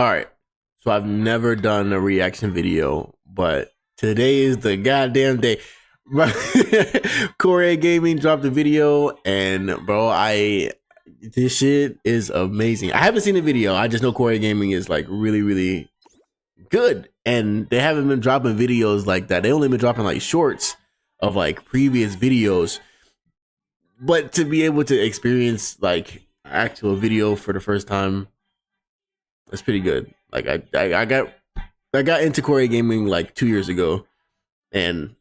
All right. So I've never done a reaction video, but today is the goddamn day. Corey Gaming dropped a video, and bro, this shit is amazing. I haven't seen the video. I just know Corey Gaming is like really, really good, and they haven't been dropping videos like that. They only been dropping like shorts of like previous videos. But to be able to experience like actual video for the first time, that's pretty good. Like I got into Corey Gaming like 2 years ago, and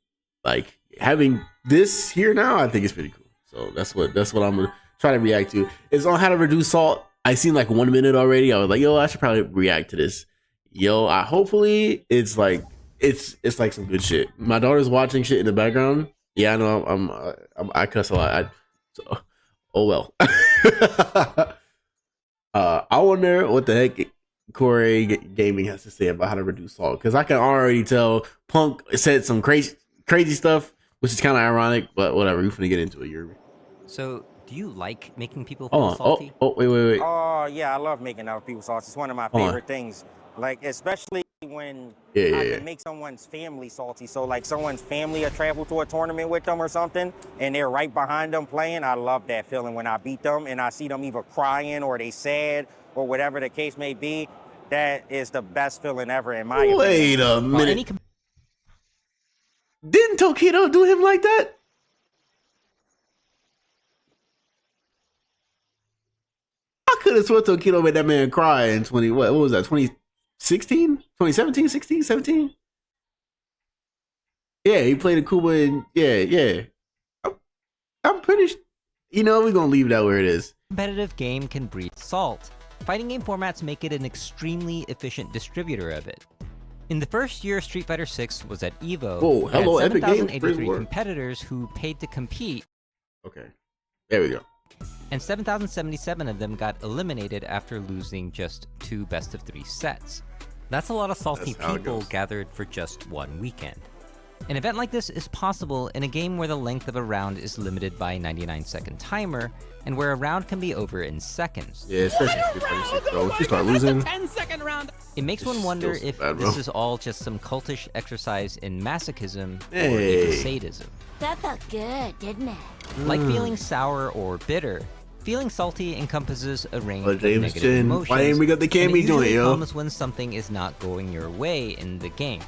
like having this here now, I think it's pretty cool. So that's what I'm gonna try to react to. It's on how to reduce salt. I seen like 1 minute already. I was like, yo, I should probably react to this. Yo, hopefully it's like like some good shit. My daughter's watching shit in the background. Yeah, I know I cuss a lot. So, oh well. I wonder what the heck Corey Gaming has to say about how to reduce salt, because I can already tell Punk said some crazy stuff, which is kind of ironic, but whatever. We're gonna get into it. So, do you like making people feel salty? Wait. Oh yeah, I love making other people salty. It's one of my favorite things. Like especially when I can make someone's family salty. So like someone's family will travel to a tournament with them or something, and they're right behind them playing. I love that feeling when I beat them and I see them either crying or they sad or whatever the case may be. That is the best feeling ever in my opinion. Wait a minute. Didn't Tokido do him like that? I could have sworn Tokido made that man cry in what was that, 2016? 2017, 16, 17? Yeah, he played Akuma and yeah. I'm pretty we're gonna leave that where it is. Competitive game can breed salt. Fighting game formats make it an extremely efficient distributor of it. In the first year Street Fighter 6 was at EVO, Whoa, hello, had Epic Games. 7,083 competitors who paid to compete. Okay, there we go. And 7,077 of them got eliminated after losing just 2 best-of-3 sets. That's a lot of salty people gathered for just one weekend. An event like this is possible in a game where the length of a round is limited by a 99-second timer, and where a round can be over in seconds. Yeah, especially Street Fighter 6, bro. If you start losing, 10-second round. It makes one wonder if this is all just some cultish exercise in masochism or even sadism. That felt good, didn't it? Like feeling sour or bitter, feeling salty encompasses a range of James negative Chin, emotions, why ain't we got the and it Cammy joint, usually yo? comes when something is not going your way in the game.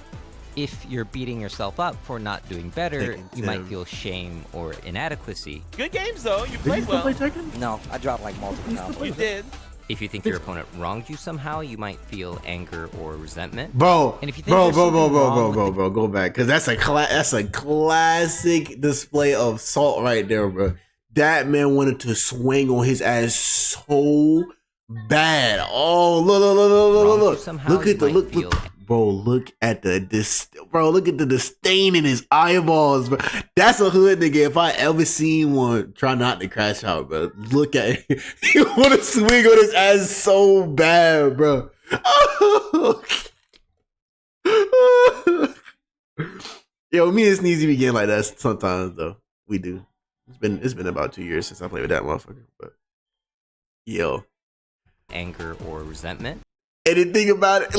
If you're beating yourself up for not doing better, you might feel shame or inadequacy. Good games though. You played well. No, I dropped like multiple times. You did. If you think your opponent wronged you somehow, you might feel anger or resentment. Bro, and if you think bro, go back, because that's a classic display of salt right there, bro. That man wanted to swing on his ass so bad. Oh, look at the look. Bro, look at the disdain in his eyeballs, bro. That's a hood nigga. If I ever seen one, try not to crash out, bro. Look at it. He want to swing on his ass so bad, bro. Yo, me and Sneezy be getting like that sometimes, though. We do. It's been about 2 years since I played with that motherfucker, but yo, anger or resentment. And the thing about it,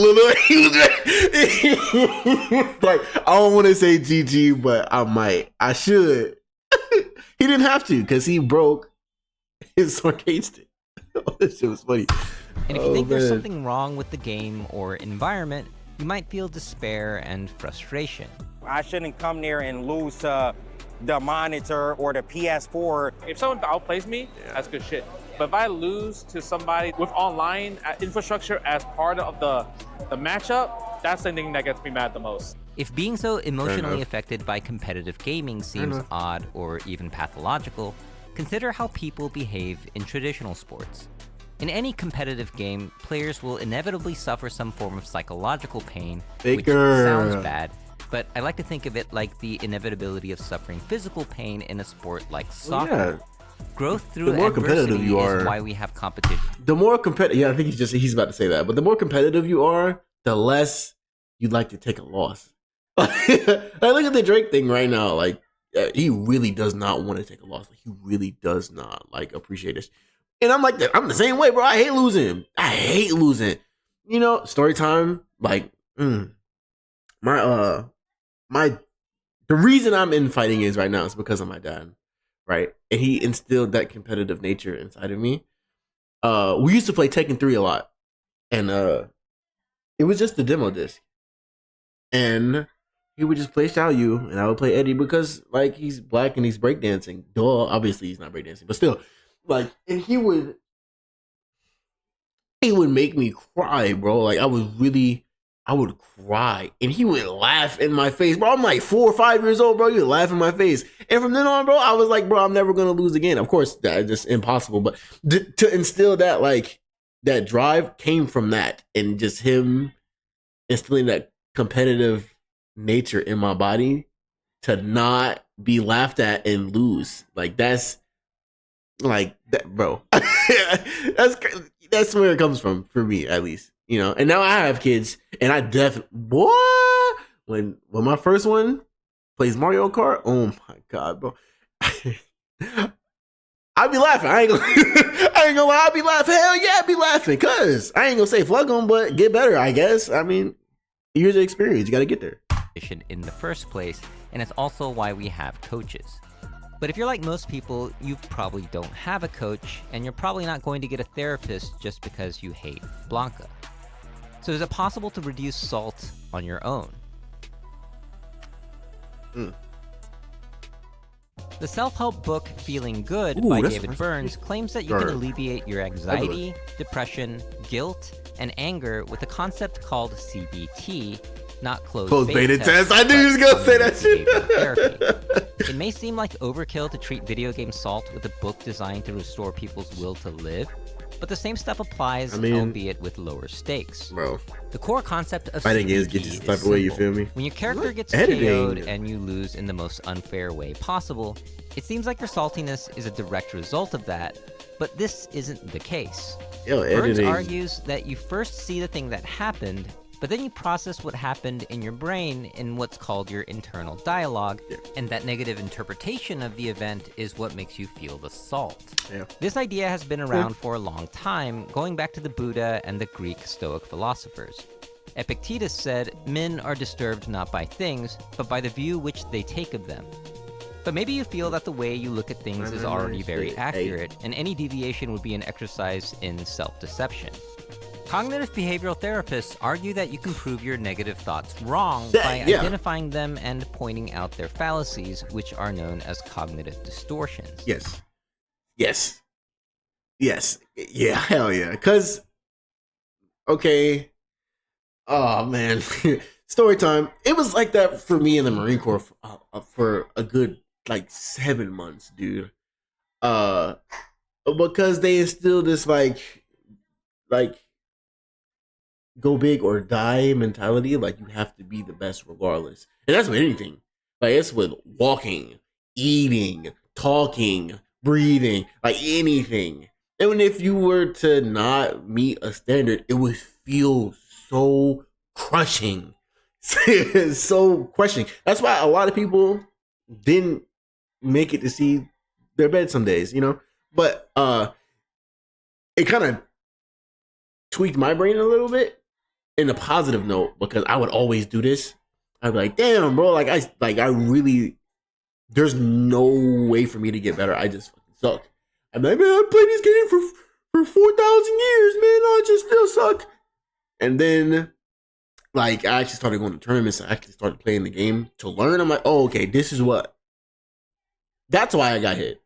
like, I don't want to say GG, but I might. I should. He didn't have to, because he broke his arcade stick. This shit was funny. And if you think there's something wrong with the game or environment, you might feel despair and frustration. I shouldn't come there and lose to the monitor or the PS4. If someone outplays me, that's good shit. But if I lose to somebody with online infrastructure as part of the matchup, that's the thing that gets me mad the most. If being so emotionally affected by competitive gaming seems odd or even pathological, consider how people behave in traditional sports. In any competitive game, players will inevitably suffer some form of psychological pain, which sounds bad, but I like to think of it like the inevitability of suffering physical pain in a sport like soccer. Growth through the more competitive you are, is why we have competition. The more competitive, yeah, I think he's about to say that. But the more competitive you are, the less you'd like to take a loss. Like, look at the Drake thing right now. Like, he really does not want to take a loss. Like, he really does not like appreciate this. And I'm like, I'm the same way, bro. I hate losing. you know, story time. Like, my the reason I'm in fighting is right now is because of my dad, right? And he instilled that competitive nature inside of me. We used to play Tekken 3 a lot, and it was just the demo disc, and he would just play Xiao Yu, and I would play Eddie because like he's black and he's breakdancing. Duh, obviously he's not breakdancing, but still, like, and he would make me cry, bro. Like I would cry, and he would laugh in my face, bro. I'm like 4 or 5 years old, bro. He would laugh in my face, and from then on, bro, I was like, bro, I'm never gonna lose again. Of course, that's just impossible. But to instill that, like, that drive came from that, and just him instilling that competitive nature in my body to not be laughed at and lose. Like that's like that, bro. That's where it comes from for me, at least. You know, and now I have kids, and I definitely, boy, when my first one plays Mario Kart, oh my god, bro, I'll be laughing. I ain't gonna lie, I'll be laughing. Hell yeah, I'll be laughing, cause I ain't gonna say flug them, but get better, I guess. I mean, years of experience, you gotta get there. In the first place, and it's also why we have coaches. But if you're like most people, you probably don't have a coach, and you're probably not going to get a therapist just because you hate Blanka. So is it possible to reduce salt on your own? The self-help book Feeling Good by David Burns claims that you can alleviate your anxiety, depression, guilt, and anger with a concept called CBT, not closed beta test. I knew you was gonna say that shit. It may seem like overkill to treat video game salt with a book designed to restore people's will to live, but the same stuff applies, albeit with lower stakes. Bro, the core concept of fighting games get you stuck away, you feel me? When your character gets KO'd and you lose in the most unfair way possible, it seems like your saltiness is a direct result of that, but this isn't the case. Burns argues that you first see the thing that happened, but then you process what happened in your brain in what's called your internal dialogue, and that negative interpretation of the event is what makes you feel the salt. This idea has been around for a long time, going back to the Buddha and the Greek Stoic philosophers. Epictetus said, men are disturbed not by things, but by the view which they take of them. But maybe you feel that the way you look at things is already very accurate, and any deviation would be an exercise in self-deception. Cognitive behavioral therapists argue that you can prove your negative thoughts wrong by identifying them and pointing out their fallacies, which are known as cognitive distortions. Yeah, hell yeah. Because, okay, oh man, story time. It was like that for me in the Marine Corps for a good, like, 7 months, dude. Because they instilled this, like, go big or die mentality. Like, you have to be the best regardless. And that's with anything. Like, it's with walking, eating, talking, breathing, like anything. And if you were to not meet a standard, it would feel so crushing. So crushing. That's why a lot of people didn't make it to see their bed some days, you know? But it kind of tweaked my brain a little bit in a positive note, because I would always do this. I'd be like, damn, bro, I really, there's no way for me to get better. I just fucking suck. I'm like, man, I played this game for 4,000 years, man. I just still suck. And then, like, I actually started going to tournaments. I actually started playing the game to learn. I'm like, oh, okay, this is what. That's why I got hit.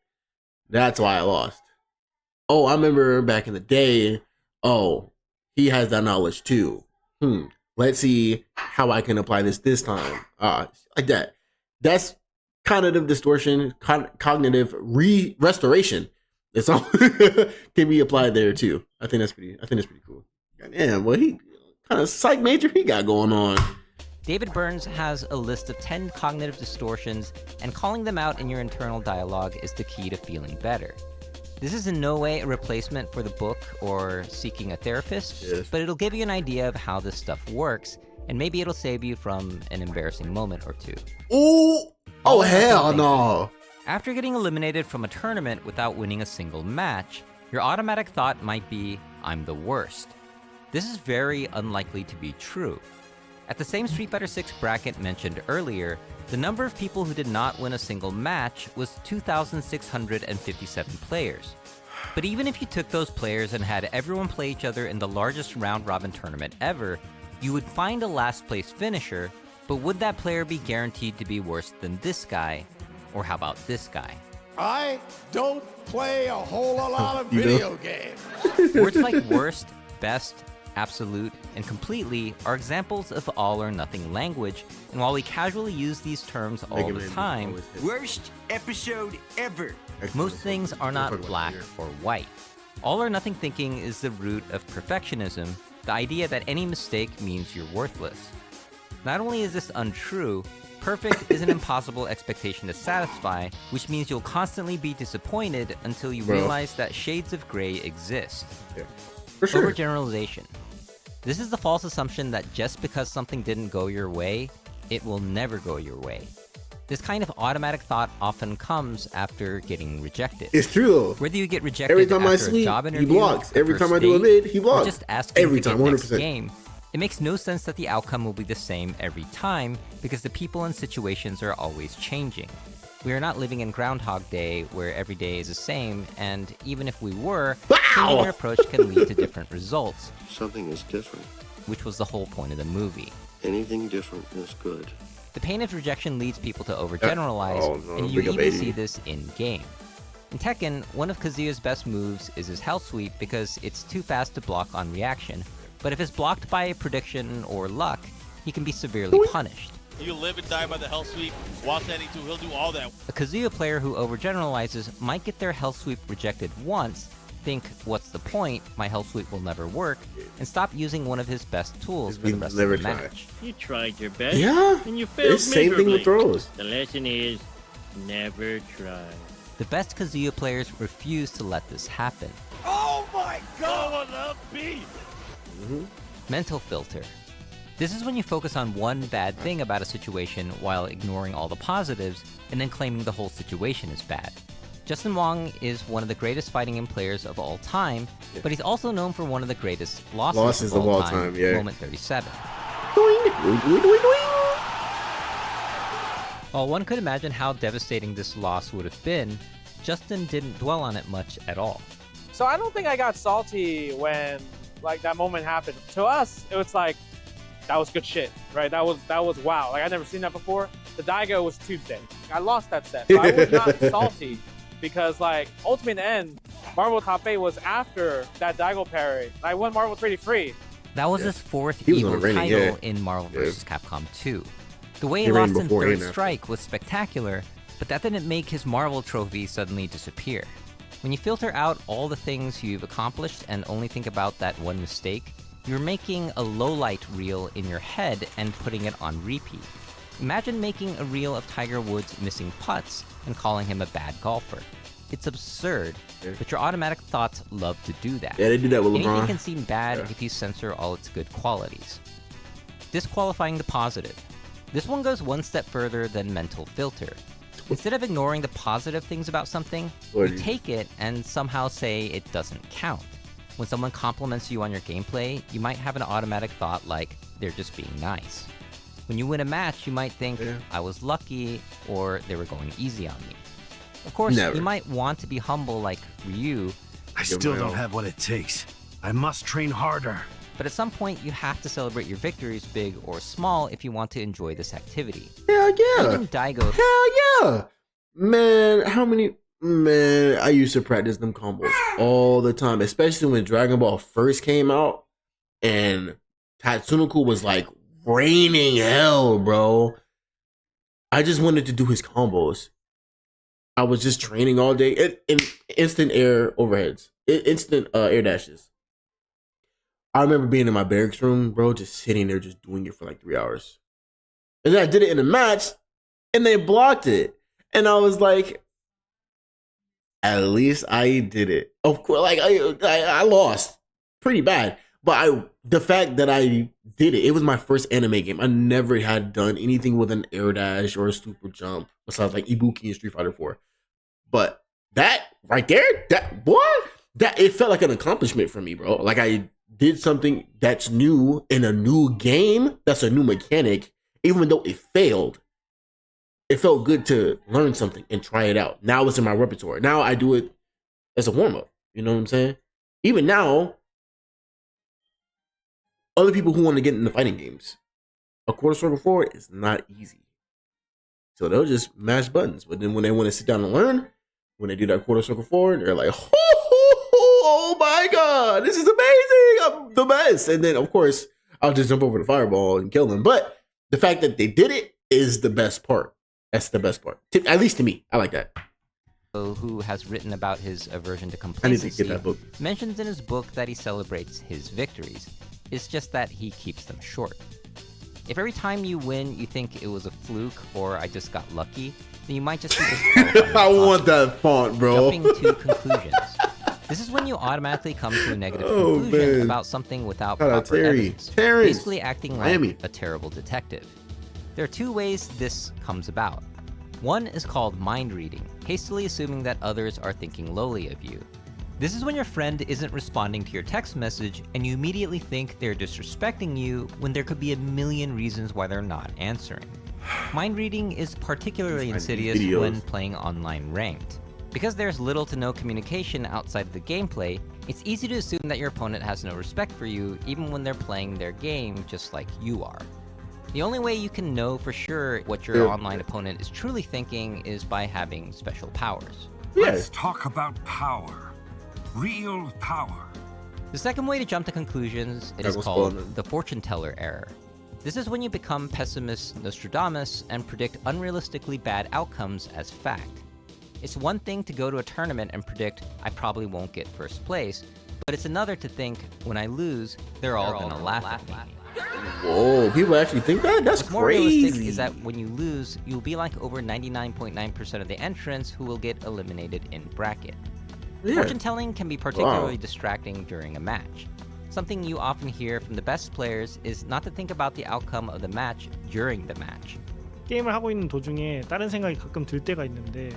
That's why I lost. Oh, I remember back in the day. Oh, he has that knowledge too. Let's see how I can apply this time. Like that. That's cognitive distortion, cognitive restoration. It's all can be applied there too. I think that's pretty cool. Damn, what he kind of psych major he got going on. David Burns has a list of 10 cognitive distortions, and calling them out in your internal dialogue is the key to feeling better. This is in no way a replacement for the book or seeking a therapist, but it'll give you an idea of how this stuff works, and maybe it'll save you from an embarrassing moment or two. Ooh! Oh, hell no! After getting eliminated from a tournament without winning a single match, your automatic thought might be, I'm the worst. This is very unlikely to be true. At the same Street Fighter VI bracket mentioned earlier, the number of people who did not win a single match was 2,657 players. But even if you took those players and had everyone play each other in the largest round-robin tournament ever, you would find a last-place finisher, but would that player be guaranteed to be worse than this guy? Or how about this guy? I don't play a whole lot of video games. Words like worst, best, absolute, and completely are examples of all or nothing language, and while we casually use these terms all the time, worst episode ever. Most things are not black or white. All or nothing thinking is the root of perfectionism, the idea that any mistake means you're worthless. Not only is this untrue, perfect is an impossible expectation to satisfy, which means you'll constantly be disappointed until you realize that shades of gray exist. Yeah. For sure. Overgeneralization. This is the false assumption that just because something didn't go your way, it will never go your way. This kind of automatic thought often comes after getting rejected. It's true though. Whether you get rejected every time after I sleep, a job interview, he blocks. Every time I do a vid, he blocks. Just asking every to time, get 100%. next game, it makes no sense that the outcome will be the same every time because the people and situations are always changing. We are not living in Groundhog Day where every day is the same, and even if we were, changing your approach can lead to different results. Something is different. Which was the whole point of the movie. Anything different is good. The pain of rejection leads people to overgeneralize, and you even see this in-game. In Tekken, one of Kazuya's best moves is his Hell Sweep because it's too fast to block on reaction, but if it's blocked by a prediction or luck, he can be severely punished. You live and die by the Hell Sweep, watch any two, he'll do all that. A Kazuya player who overgeneralizes might get their Hell Sweep rejected once, think, what's the point, my Hell Sweep will never work, and stop using one of his best tools for the rest of the match. You tried your best, yeah, and you failed it's same thing with throws. The lesson is, never try. The best Kazuya players refuse to let this happen. Oh my God! Mental filter. This is when you focus on one bad thing about a situation while ignoring all the positives, and then claiming the whole situation is bad. Justin Wong is one of the greatest fighting game players of all time, but he's also known for one of the greatest losses of all time, Moment 37. While one could imagine how devastating this loss would have been, Justin didn't dwell on it much at all. So I don't think I got salty when like that moment happened. To us, it was like, that was good shit, right? That was wow. Like I'd never seen that before. The Daigo was Tuesday. I lost that set, so I was not salty. Because like ultimately in the end, Marvel Top 8 was after that Daigo parry. I won Marvel 3 free. That was his fourth Evo title in Marvel vs. Capcom 2. The way he lost in Third Strike was spectacular, but that didn't make his Marvel trophy suddenly disappear. When you filter out all the things you've accomplished and only think about that one mistake, you're making a lowlight reel in your head and putting it on repeat. Imagine making a reel of Tiger Woods missing putts and calling him a bad golfer. It's absurd, but your automatic thoughts love to do that. Yeah, they do that with LeBron. Anything can seem bad if you censor all its good qualities. Disqualifying the positive. This one goes one step further than mental filter. Instead of ignoring the positive things about something, you take it and somehow say it doesn't count. When someone compliments you on your gameplay, you might have an automatic thought like, they're just being nice. When you win a match, you might think, I was lucky, or they were going easy on me. Of course, you might want to be humble like Ryu. I still don't have what it takes. I must train harder. But at some point, you have to celebrate your victories, big or small, if you want to enjoy this activity. Hell yeah! Even Daigo. Hell yeah! Man, I used to practice them combos all the time, especially when Dragon Ball first came out, and Tatsunoko was like raining hell, bro. I just wanted to do his combos. I was just training all day in instant air overheads, instant air dashes. I remember being in my barracks room, bro, just sitting there, just doing it for like 3 hours. And then I did it in a match, and they blocked it. And I was like, at least I did it. Of course, like I lost pretty bad. But the fact that I did it, it was my first anime game. I never had done anything with an air dash or a super jump besides like Ibuki in Street Fighter 4. But that right there, it felt like an accomplishment for me, bro. Like I did something that's new in a new game, that's a new mechanic, even though it failed, it felt good to learn something and try it out. Now it's in my repertoire. Now I do it as a warm-up. You know what I'm saying? Even now, other people who want to get into fighting games, a quarter circle forward is not easy. So they'll just mash buttons. But then when they want to sit down and learn, when they do that quarter circle forward, they're like, oh my God, this is amazing. I'm the best. And then, of course, I'll just jump over the fireball and kill them. But the fact that they did it is the best part. That's the best part. At least to me. I like that. Who has written about his aversion to complacency, I need to get that book. mentions in his book that he celebrates his victories. It's just that he keeps them short. If every time you win you think it was a fluke or I just got lucky, then you might just be disqualified. I want that font, bro. Jumping to conclusions. This is when you automatically come to a negative conclusion about something without proper evidence. Basically acting like a terrible detective. There are two ways this comes about. One is called mind reading, hastily assuming that others are thinking lowly of you. This is when your friend isn't responding to your text message and you immediately think they're disrespecting you when there could be a million reasons why they're not answering. Mind reading is particularly insidious when playing online ranked. Because there's little to no communication outside of the gameplay, it's easy to assume that your opponent has no respect for you even when they're playing their game just like you are. The only way you can know for sure what your online opponent is truly thinking is by having special powers. Let's talk about power. Real power. The second way to jump to conclusions is called the fortune teller error. This is when you become pessimist Nostradamus and predict unrealistically bad outcomes as fact. It's one thing to go to a tournament and predict, I probably won't get first place, but it's another to think, when I lose, they're all gonna laugh at me. Whoa, people actually think that? That's What's more realistic is that when you lose, you'll be like over 99.9% of the entrants who will get eliminated in bracket. Fortune telling can be particularly distracting during a match. Something you often hear from the best players is not to think about the outcome of the match during the match. 게임을 하고 있는 도중에 다른 생각이 가끔 들 때가 있는데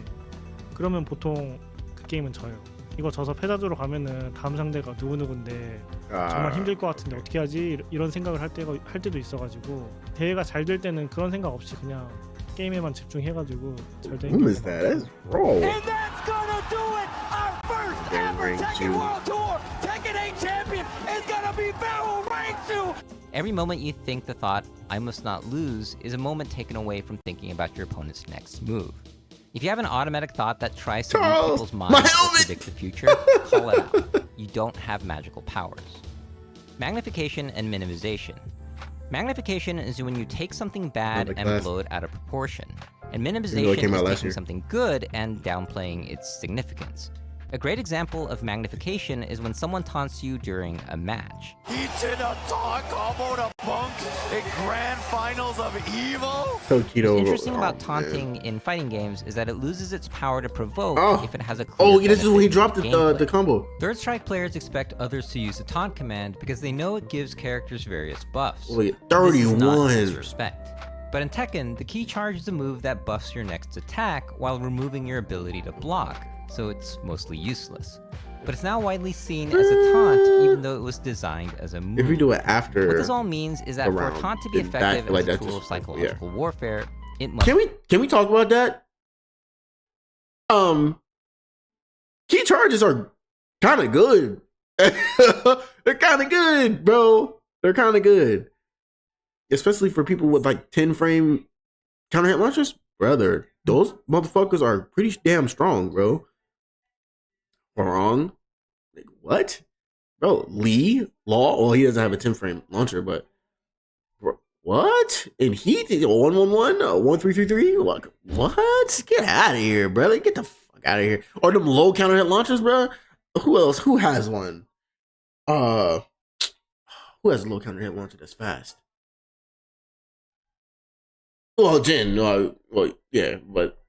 그러면 보통 그 게임은 져요. 이거 져서 패자조로 가면은 다음 상대가 누구누군데 정말 힘들 것 같은데 어떻게 하지? 이런 생각을 할 때도 있어가지고 대회가 잘 될 때는 그런 생각 없이 그냥 게임에만 집중해가지고 잘 되는 Who is that? That's bro. And that's gonna do it! Our first ever Tekken World Tour Tekken 8 champion is gonna be Barrel Rank 2! Every moment you think the thought, I must not lose, is a moment taken away from thinking about your opponent's next move. If you have an automatic thought that tries to read people's minds or predict the future, call it out. You don't have magical powers. Magnification and minimization. Magnification is when you take something bad and blow it out of proportion, and minimization is taking something good and downplaying its significance. A great example of magnification is when someone taunts you during a match. He did a taunt combo to Punk in Grand Finals of EVO? What's interesting about taunting in fighting games is that it loses its power to provoke if it has a clear this is when he dropped the combo. Third Strike players expect others to use the taunt command because they know it gives characters various buffs. Wait, 31. This is not disrespect. But in Tekken, the key charge is a move that buffs your next attack while removing your ability to block, so it's mostly useless. But it's now widely seen as a taunt, even though it was designed as a move. If you do it after, what this all means is that for a taunt to be effective as a tool of psychological warfare, it must. Can we talk about that? Key charges are kind of good. They're kind of good, bro. They're kind of good, especially for people with like 10 frame counter hit launchers, brother. Those motherfuckers are pretty damn strong, bro. Wrong. Like, what? Bro, Law, well, he doesn't have a 10 frame launcher, but bro, what? And he did 111, 1333? What? Get out of here, brother. Get the fuck out of here. Or them low counter hit launchers, bro. Who else? Who has one? Who has a low counter hit launcher that's fast? Well, Jin. Well, yeah, but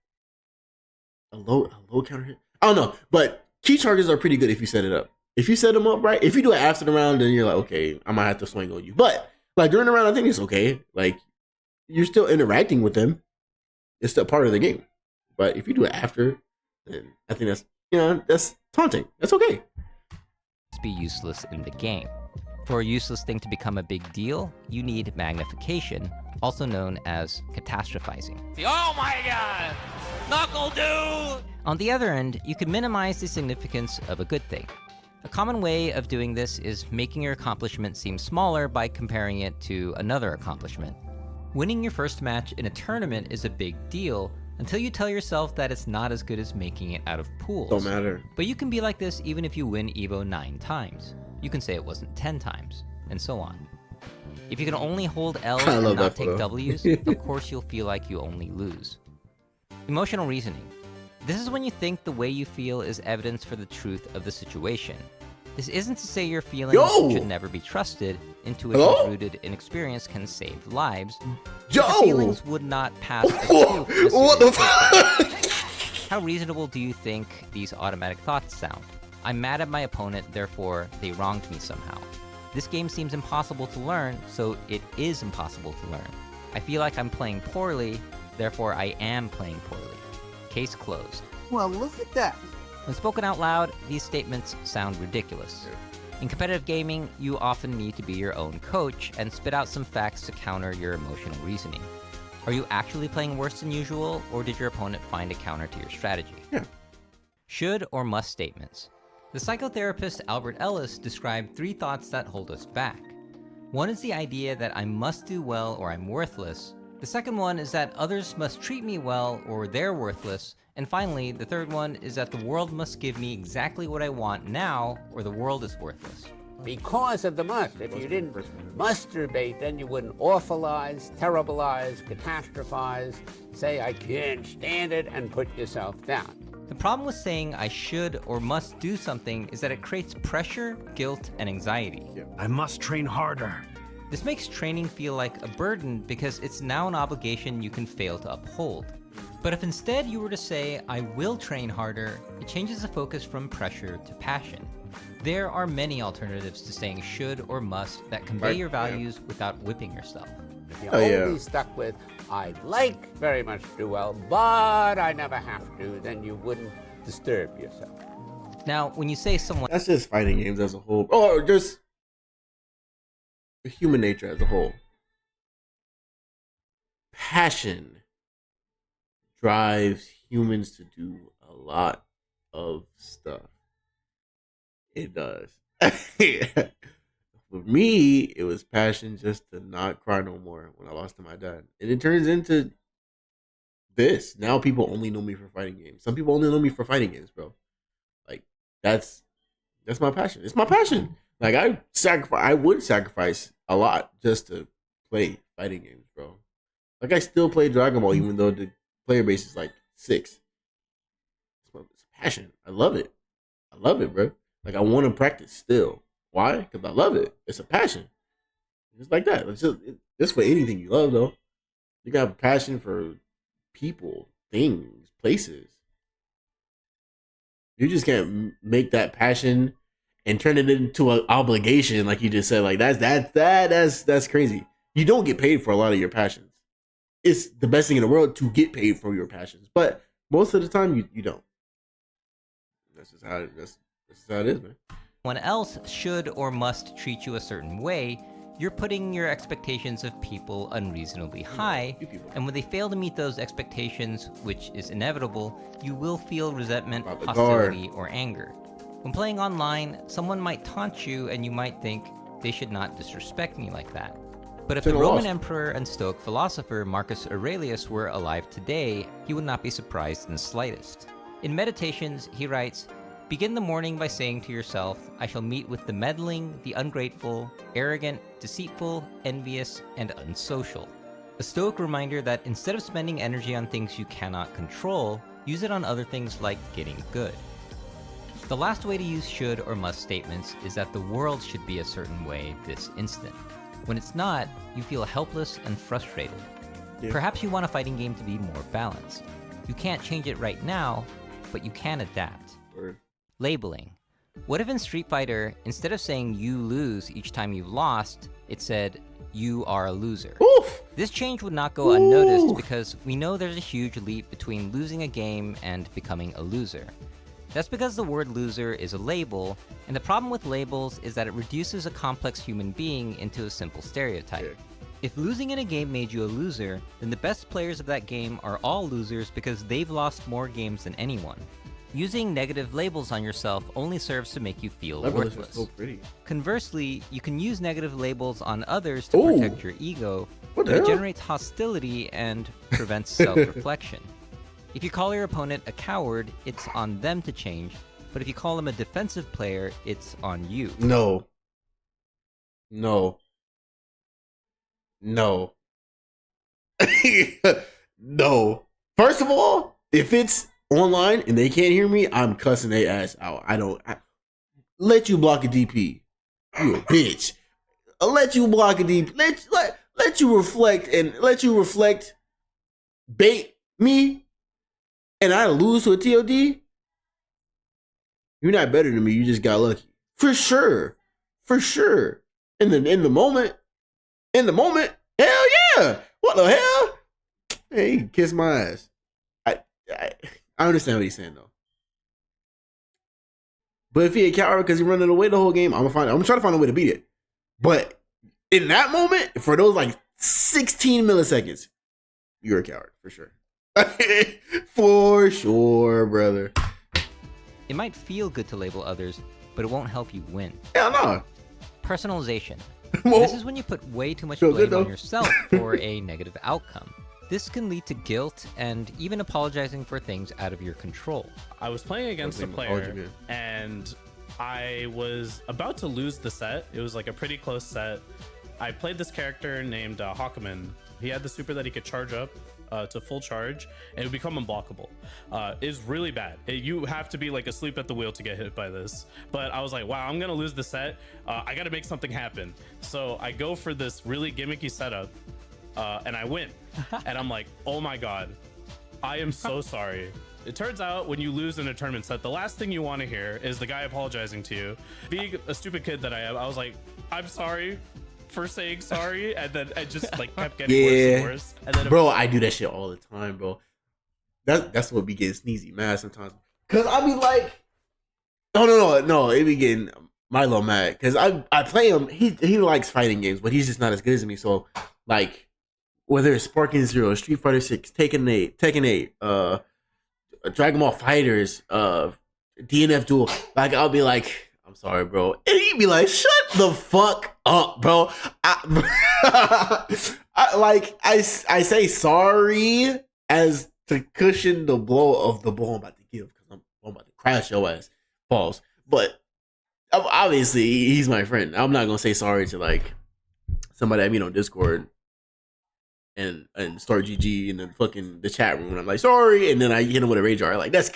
a low counter hit. I don't know, but key charges are pretty good if you set it up. If you set them up right, if you do it after the round, then you're like, okay, I might have to swing on you. But like during the round, I think it's okay. Like you're still interacting with them. It's still part of the game. But if you do it after, then I think that's taunting. That's okay. Be useless in the game. For a useless thing to become a big deal, you need magnification, also known as catastrophizing. Oh my god! Knuckle dude! On the other end, you can minimize the significance of a good thing. A common way of doing this is making your accomplishment seem smaller by comparing it to another accomplishment. Winning your first match in a tournament is a big deal until you tell yourself that it's not as good as making it out of pools. Don't matter. But you can be like this even if you win EVO 9 times. You can say it wasn't 10 times, and so on. If you can only hold L's and not take W's, of course you'll feel like you only lose. Emotional reasoning. This is when you think the way you feel is evidence for the truth of the situation. This isn't to say your feelings should never be trusted. Intuitions rooted in experience can save lives. Your feelings would not pass as proof. What the fuck? How reasonable do you think these automatic thoughts sound? I'm mad at my opponent, therefore they wronged me somehow. This game seems impossible to learn, so it is impossible to learn. I feel like I'm playing poorly, therefore I am playing poorly. Case closed. Well, look at that. When spoken out loud, these statements sound ridiculous. In competitive gaming, you often need to be your own coach and spit out some facts to counter your emotional reasoning. Are you actually playing worse than usual, or did your opponent find a counter to your strategy? Yeah. Should or must statements. The psychotherapist Albert Ellis described 3 thoughts that hold us back. One is the idea that I must do well or I'm worthless. The second one is that others must treat me well or they're worthless. And finally, the third one is that the world must give me exactly what I want now or the world is worthless. Because of the must. If you didn't masturbate, then you wouldn't awfulize, terribilize, catastrophize, say I can't stand it, and put yourself down. The problem with saying I should or must do something is that it creates pressure, guilt, and anxiety. I must train harder. This makes training feel like a burden because it's now an obligation you can fail to uphold. But if instead you were to say, I will train harder, it changes the focus from pressure to passion. There are many alternatives to saying should or must that convey your values without whipping yourself. If you're only stuck with, I'd like very much to do well, but I never have to, then you wouldn't disturb yourself. Now, when you say someone... That's just fighting games as a whole. Or just human nature as a whole. Passion drives humans to do a lot of stuff. It does. For me, it was passion just to not cry no more when I lost to my dad. And it turns into this. Now people only know me for fighting games. Some people only know me for fighting games, bro. Like, that's my passion. It's my passion. Like, I would sacrifice a lot just to play fighting games, bro. Like, I still play Dragon Ball even though the player base is like 6. It's passion. I love it. I love it, bro. Like, I want to practice still. Why? Because I love it. It's a passion. Just like that. It's just for anything you love, though. You got a passion for people, things, places. You just can't make that passion and turn it into an obligation, like you just said. Like that's crazy. You don't get paid for a lot of your passions. It's the best thing in the world to get paid for your passions, but most of the time you don't. That's just how it is, man. When else should or must treat you a certain way, you're putting your expectations of people unreasonably high, and when they fail to meet those expectations, which is inevitable, you will feel resentment, hostility, or anger. When playing online, someone might taunt you and you might think, they should not disrespect me like that. But if the Roman emperor and Stoic philosopher Marcus Aurelius were alive today, he would not be surprised in the slightest. In Meditations, he writes, begin the morning by saying to yourself, I shall meet with the meddling, the ungrateful, arrogant, deceitful, envious, and unsocial. A Stoic reminder that instead of spending energy on things you cannot control, use it on other things like getting good. The last way to use should or must statements is that the world should be a certain way this instant. When it's not, you feel helpless and frustrated. Yeah. Perhaps you want a fighting game to be more balanced. You can't change it right now, but you can adapt. Labeling. What if in Street Fighter, instead of saying you lose each time you've lost, it said you are a loser? Oof. This change would not go unnoticed because we know there's a huge leap between losing a game and becoming a loser. That's because the word loser is a label, and the problem with labels is that it reduces a complex human being into a simple stereotype. If losing in a game made you a loser, then the best players of that game are all losers because they've lost more games than anyone. Using negative labels on yourself only serves to make you feel worthless. So pretty. Conversely, you can use negative labels on others to protect your ego, but it generates hostility and prevents self-reflection. If you call your opponent a coward, it's on them to change, but if you call them a defensive player, it's on you. No. No. No. No. First of all, if it's online and they can't hear me, I'm cussing their ass out. Let you block a DP. You a bitch. I'll let you block a DP. Let you reflect bait me and I lose to a TOD. You're not better than me. You just got lucky. For sure. In the moment, hell yeah. What the hell? Hey, kiss my ass. I understand what he's saying though. But if he a coward because he's running away the whole game, I'm gonna try to find a way to beat it. But in that moment, for those like 16 milliseconds, you're a coward for sure. For sure, brother. It might feel good to label others, but it won't help you win. Hell no. Personalization. This is when you put way too much blame on yourself for a negative outcome. This can lead to guilt and even apologizing for things out of your control. I was playing against a player and I was about to lose the set. It was like a pretty close set. I played this character named Hawkman. He had the super that he could charge up to full charge and it would become unblockable. It's really bad. You have to be like asleep at the wheel to get hit by this. But I was like, wow, I'm gonna lose the set. I gotta make something happen. So I go for this really gimmicky setup and I win. And I'm like, oh my God, I am so sorry. It turns out when you lose in a tournament set, the last thing you want to hear is the guy apologizing to you. Being a stupid kid that I am, I was like, I'm sorry for saying sorry, and then it just like kept getting worse and worse. And then bro, I do that shit all the time, bro. That's what be getting sneezy mad sometimes. Cause I be like, no, it be getting my little mad. Cause I play him. He likes fighting games, but he's just not as good as me. So like, whether it's Sparking Zero, Street Fighter 6, Tekken 8, Dragon Ball Fighters, DNF Duel, like I'll be like, I'm sorry, bro. And he'd be like, shut the fuck up, bro. I say sorry as to cushion the blow of the blow I'm about to give because I'm about to crash your ass. Pause. But obviously, he's my friend. I'm not gonna say sorry to like somebody I meet on Discord and start GG in the chat room. And I'm like, sorry, and then I hit him with a rage art. Like that's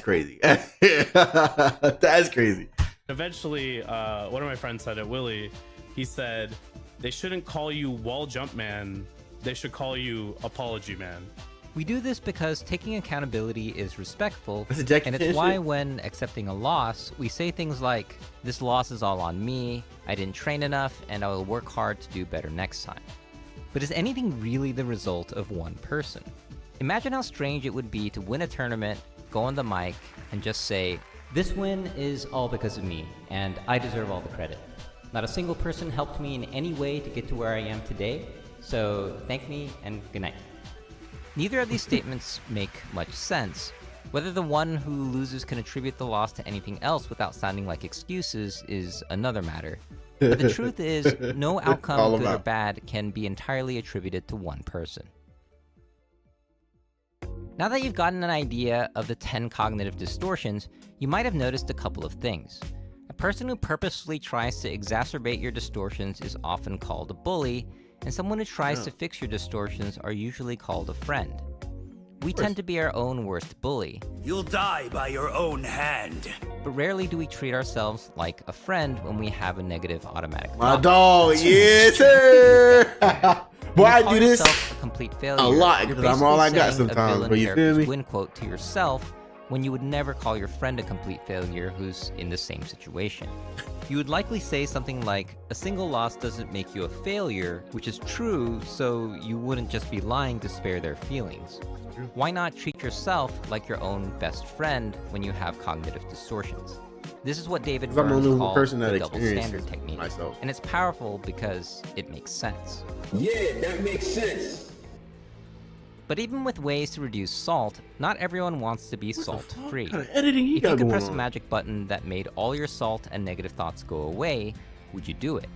crazy. That's crazy. Eventually, one of my friends said it, Willie, he said, they shouldn't call you wall jump man. They should call you apology man. We do this because taking accountability is respectful, and it's why when accepting a loss, we say things like, this loss is all on me, I didn't train enough, and I will work hard to do better next time. But is anything really the result of one person? Imagine how strange it would be to win a tournament, go on the mic, and just say, this win is all because of me, and I deserve all the credit. Not a single person helped me in any way to get to where I am today, so thank me and good night. Neither of these statements make much sense. Whether the one who loses can attribute the loss to anything else without sounding like excuses is another matter. But the truth is, no outcome, good or bad, can be entirely attributed to one person. Now that you've gotten an idea of the 10 cognitive distortions, you might have noticed a couple of things. A person who purposefully tries to exacerbate your distortions is often called a bully, and someone who tries to fix your distortions are usually called a friend. We tend to be our own worst bully. You'll die by your own hand. But rarely do we treat ourselves like a friend when we have a negative automatic My dog, yes sir! Boy, I do this a complete failure, a lot because I'm all I got sometimes, but you feel me? Win quote to yourself, when you would never call your friend a complete failure who's in the same situation. You would likely say something like, a single loss doesn't make you a failure, which is true, so you wouldn't just be lying to spare their feelings. Why not treat yourself like your own best friend when you have cognitive distortions? This is what David Burns calls the double standard technique, and it's powerful because it makes sense. Yeah, that makes sense. But even with ways to reduce salt, not everyone wants to be salt-free. Kind of editing you If you got could going press a on? magic button that made all your salt and negative thoughts go away, would you do it?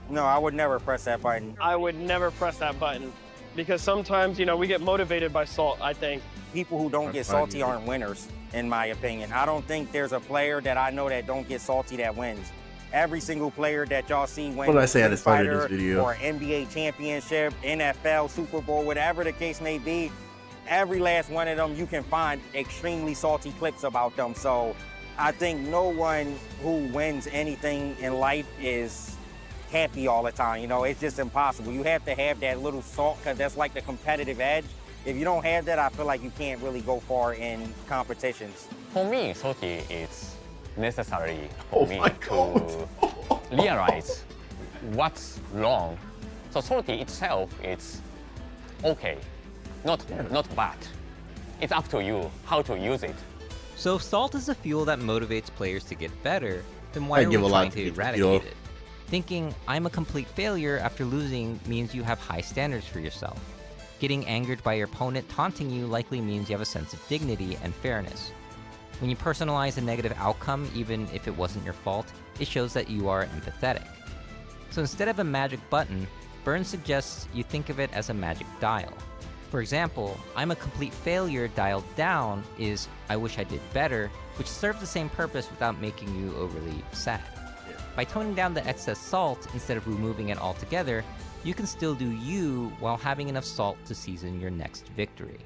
No, I would never press that button. I would never press that button because sometimes, you know, we get motivated by salt, I think. People who don't get salty aren't winners, in my opinion. I don't think there's a player that I know that don't get salty that wins. Every single player that y'all see win, What did I say at the start of this video? or NBA championship, NFL, Super Bowl, whatever the case may be, every last one of them, you can find extremely salty clips about them. So I think no one who wins anything in life is happy all the time. You know, it's just impossible. You have to have that little salt because that's like the competitive edge. If you don't have that, I feel like you can't really go far in competitions. For me, salty is necessary Oh for me my to realize what's wrong. So salty itself is okay, not bad. It's up to you how to use it. So if salt is a fuel that motivates players to get better, then why I are we give a lot trying to to people, eradicate yo. it? Thinking I'm a complete failure after losing means you have high standards for yourself. Getting angered by your opponent taunting you likely means you have a sense of dignity and fairness. When you personalize a negative outcome, even if it wasn't your fault, it shows that you are empathetic. So instead of a magic button, Burns suggests you think of it as a magic dial. For example, I'm a complete failure dialed down is I wish I did better, which serves the same purpose without making you overly sad. By toning down the excess salt instead of removing it altogether, you can still do you while having enough salt to season your next victory.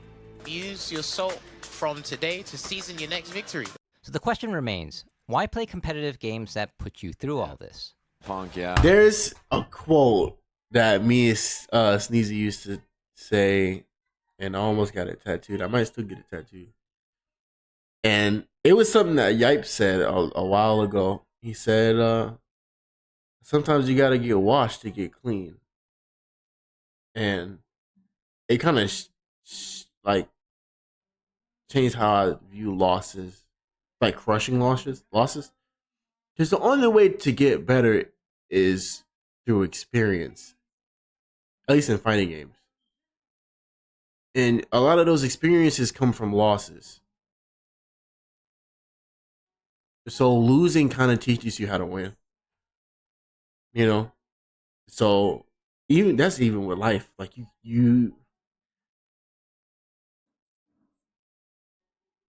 Use your salt from today to season your next victory. So the question remains, why play competitive games that put you through all this? Punk, yeah. There's a quote that me and Sneezy used to say, and I almost got it tattooed. I might still get it tattooed. And it was something that Yipe said a while ago. He said, sometimes you gotta get washed to get clean. And it kind of like changed how I view losses, like crushing losses. Because the only way to get better is through experience, at least in fighting games. And a lot of those experiences come from losses. So losing kind of teaches you how to win. You know? So even with life, like you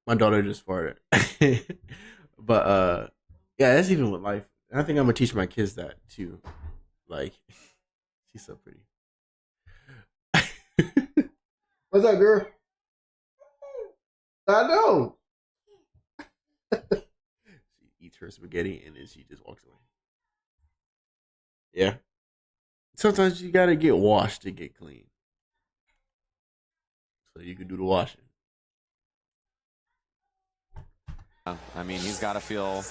my daughter just farted. But yeah, that's even with life. And I think I'm gonna teach my kids that too. Like, she's so pretty. What's up, girl? I know. She eats her spaghetti and then she just walks away. Yeah. Sometimes you gotta get washed to get clean. So you can do the washing. I mean, he's got to feel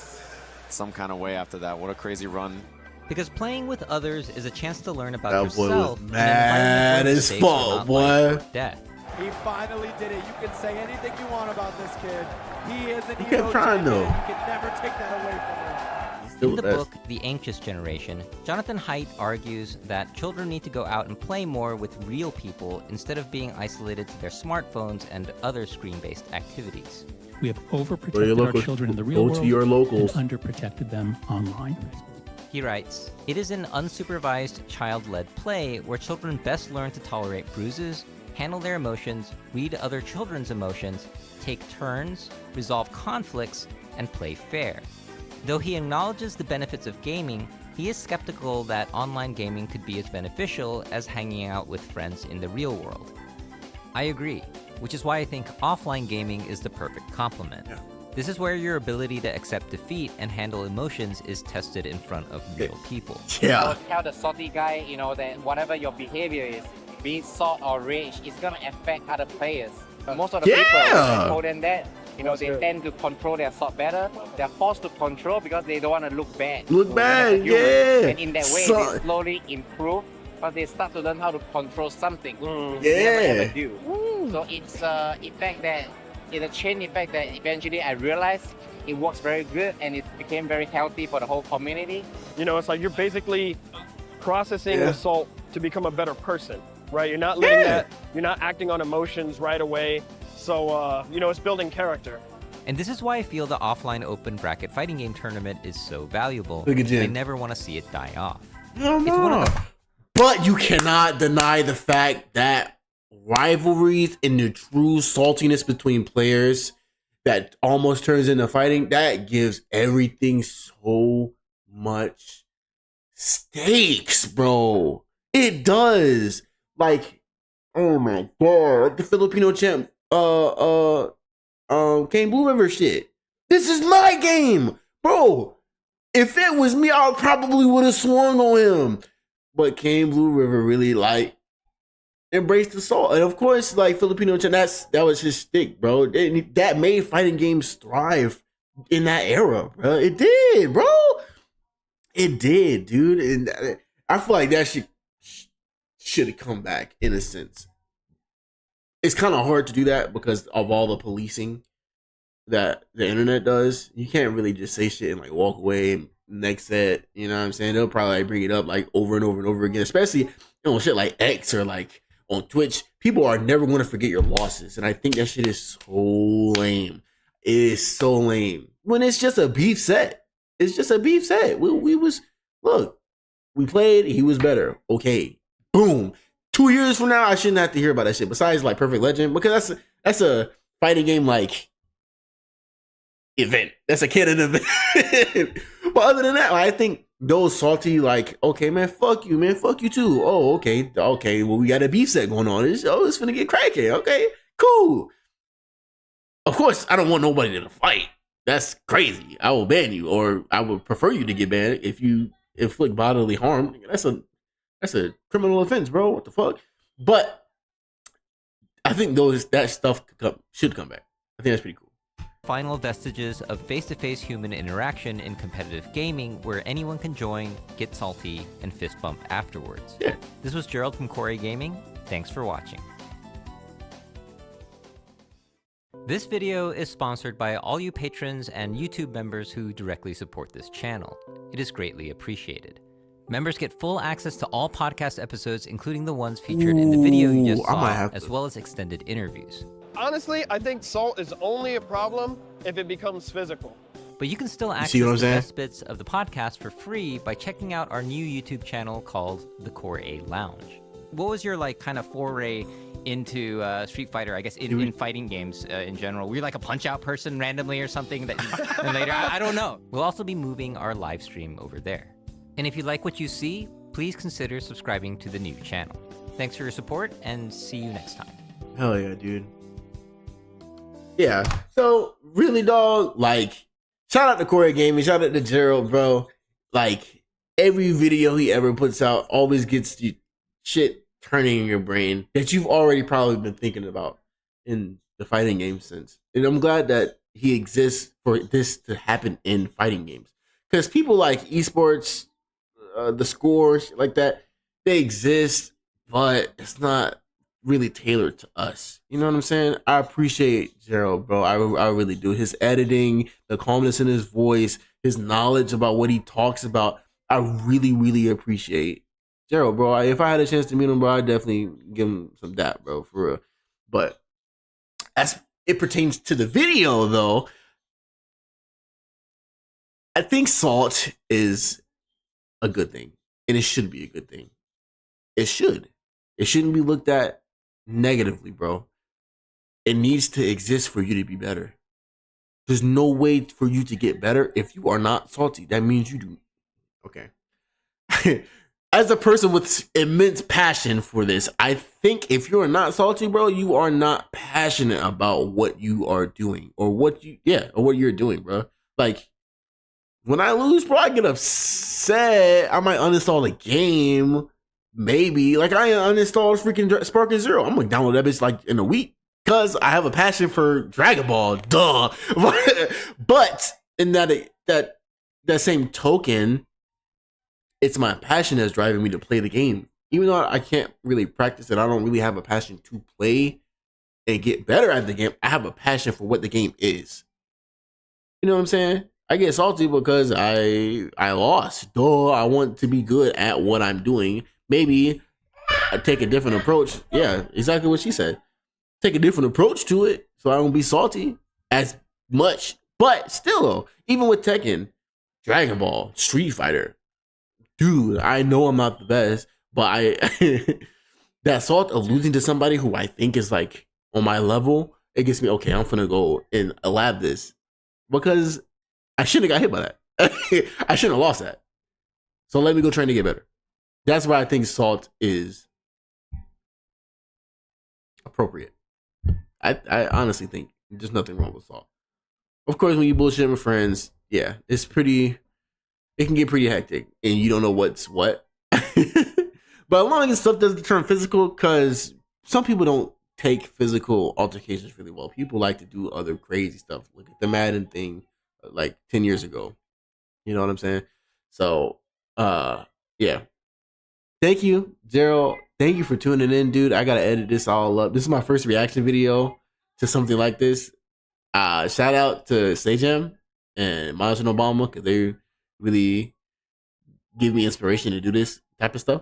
some kind of way after that. What a crazy run. Because playing with others is a chance to learn about That boy yourself. was mad as fuck, boy. Death. He finally did it. You can say anything you want about this kid. He is an He kept trying, though. You can never take that away from him. In the book, The Anxious Generation, Jonathan Haidt argues that children need to go out and play more with real people instead of being isolated to their smartphones and other screen-based activities. We have overprotected our children in the real world and underprotected them online. He writes, "It is an unsupervised, child-led play where children best learn to tolerate bruises, handle their emotions, read other children's emotions, take turns, resolve conflicts, and play fair." Though he acknowledges the benefits of gaming, he is skeptical that online gaming could be as beneficial as hanging out with friends in the real world. I agree, which is why I think offline gaming is the perfect complement. Yeah. This is where your ability to accept defeat and handle emotions is tested in front of real people. Yeah. Tell the salty guy, you know, that whatever your behavior is, be it salt or rage, it's gonna affect other players. Most of the people, when I told them that, You know, they tend to control their salt better. They're forced to control because they don't want to look bad. Look bad, yeah. And in that way, they slowly improve, but they start to learn how to control something they never ever do. So it's effect that, it's a chain effect that eventually I realized it works very good and it became very healthy for the whole community. You know, it's like you're basically processing the salt to become a better person, right? You're not letting that, you're not acting on emotions right away. So, you know, it's building character. And this is why I feel the offline open bracket fighting game tournament is so valuable. Look at Jin. I never want to see it die off. No. But you cannot deny the fact that rivalries and the true saltiness between players that almost turns into fighting, that gives everything so much stakes, bro. It does. Like, oh my god, the Filipino champ, Kane Blue River shit. This is my game, bro. If it was me, I probably would have swung on him. But Kane Blue River really like embraced the salt, and of course, like Filipino champ, that was his stick, bro. That made fighting games thrive in that era, bro. It did, bro. It did, dude. And I feel like that should have come back in a sense. It's kind of hard to do that because of all the policing that the internet does. You can't really just say shit and like walk away next set. You know what I'm saying? They'll probably bring it up like over and over and over again, especially on shit like X or like on Twitch. People are never going to forget your losses. And I think that shit is so lame. It is so lame. When it's just a beef set. It's just a beef set. We played, he was better. Okay. Boom. 2 years from now, I shouldn't have to hear about that shit. Besides, like Perfect Legend, because that's a fighting game like event. That's a canon event. But other than that, I think those salty, like, okay, man, fuck you too. Oh, okay. Well, we got a beef set going on. It's finna get cracking. Okay, cool. Of course, I don't want nobody to fight. That's crazy. I will ban you, or I would prefer you to get banned if you inflict bodily harm. That's a criminal offense, bro. What the fuck? But I think that stuff should come back. I think that's pretty cool. Final vestiges of face-to-face human interaction in competitive gaming where anyone can join, get salty, and fist bump afterwards. Yeah. This was Gerald from Corey Gaming. Thanks for watching. This video is sponsored by all you patrons and YouTube members who directly support this channel. It is greatly appreciated. Members get full access to all podcast episodes, including the ones featured in the video you just saw, as well as extended interviews. Honestly, I think salt is only a problem if it becomes physical. But you can still access the best bits of the podcast for free by checking out our new YouTube channel called The Core A Lounge. What was your kind of foray into Street Fighter, I guess, in fighting games in general? Were you like a Punch-Out person randomly or something that and later, I don't know. We'll also be moving our live stream over there. And if you like what you see, please consider subscribing to the new channel. Thanks for your support, and see you next time. Hell yeah, dude. Yeah, so really, dog, like, shout out to Corey Gaming, shout out to Gerald, bro. Like, every video he ever puts out always gets the shit turning in your brain that you've already probably been thinking about in the fighting game sense. And I'm glad that he exists for this to happen in fighting games. Because people like esports, the score, shit like that, they exist, but it's not really tailored to us. You know what I'm saying? I appreciate Gerald, bro. I really do. His editing, the calmness in his voice, his knowledge about what he talks about, I really, really appreciate Gerald, bro. If I had a chance to meet him, bro, I'd definitely give him some dap, bro, for real. But as it pertains to the video, though, I think salt is a good thing, and it should be a good thing. It should. It shouldn't be looked at negatively, bro. It needs to exist for you to be better. There's no way for you to get better if you are not salty. That means you do. Okay. As a person with immense passion for this, I think if you're not salty, bro, you are not passionate about what you are doing or what you're doing, bro. Like, when I lose, bro, I get upset. I might uninstall the game. Maybe. Like, I uninstalled freaking Sparking Zero. I'm gonna download that bitch like in a week. because I have a passion for Dragon Ball, duh. But in that same token, it's my passion that's driving me to play the game. Even though I can't really practice it, I don't really have a passion to play and get better at the game. I have a passion for what the game is. You know what I'm saying? I get salty because I lost. Duh, I want to be good at what I'm doing. Maybe I take a different approach. Yeah, exactly what she said. Take a different approach to it so I don't be salty as much. But still, though, even with Tekken, Dragon Ball, Street Fighter, dude, I know I'm not the best, but that salt of losing to somebody who I think is like on my level, it gets me, okay, I'm finna go and lab this because I shouldn't have got hit by that. I shouldn't have lost that. So let me go train to get better. That's why I think salt is appropriate. I honestly think there's nothing wrong with salt. Of course, when you bullshit with friends, yeah, it can get pretty hectic and you don't know what's what. But as long as stuff doesn't turn physical, because some people don't take physical altercations really well. People like to do other crazy stuff. Look at the Madden thing like 10 years ago. You know what I'm saying? So, yeah. Thank you, Gerald. Thank you for tuning in, dude. I got to edit this all up. This is my first reaction video to something like this. Shout out to Sajam and Monson Obama because they really give me inspiration to do this type of stuff.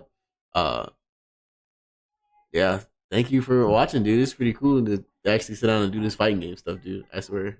Yeah, thank you for watching, dude. It's pretty cool to actually sit down and do this fighting game stuff, dude. I swear.